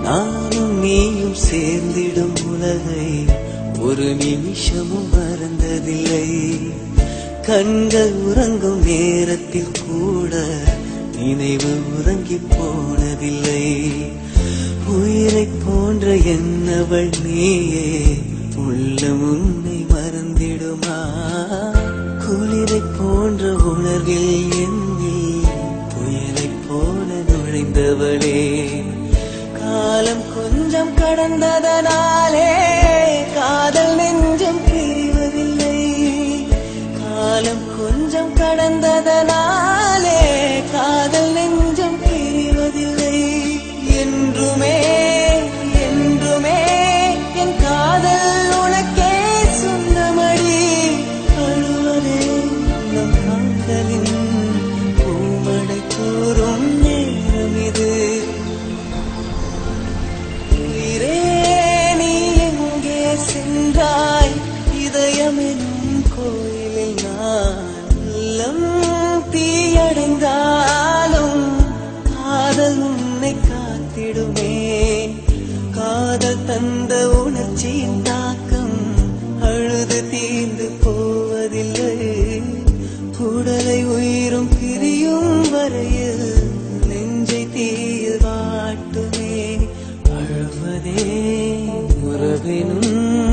நானும் நீயும் சேர்ந்திடும் உலகை ஒரு நிமிஷமும் மறந்ததில்லை. கண்கள் உறங்கும் நேரத்தில் கூட நினைவு உறங்கி போனதில்லை. உயிரை போன்ற என்னவள் நீயே, உள்ளம் உன்னை மறந்திடுமா? குளிரை போன்ற உணர்வில் என்னில் புயலை போல நுழைந்தவளே, காலம் கொஞ்சம் கடந்ததனாலே காதல் நெஞ்சம் பிரிவதில்லை. காலம் கொஞ்சம் கடந்ததனாலே காதல் நெஞ்சம் பிரிவதில்லை. என்றுமே என்றுமே என் காதல் உனக்கே சொந்தமடி. அழுவதே நம் காதலின் பூமடை தோறும் நேரம் இது. சென்றாய் இதயமெனும் கோயிலில் நான் உள்ளம் தீயடைந்தாலும் காதல் உன்னை காத்திடுமே. காதல் தந்த உணர்ச்சியின் தாக்கம் அழுது தீர்ந்து போவதில்லை. உடலை உயிரும் பிரியும் வரையில் நெஞ்சை தீயில் வாட்டுமே. அழுவதே உறவினும்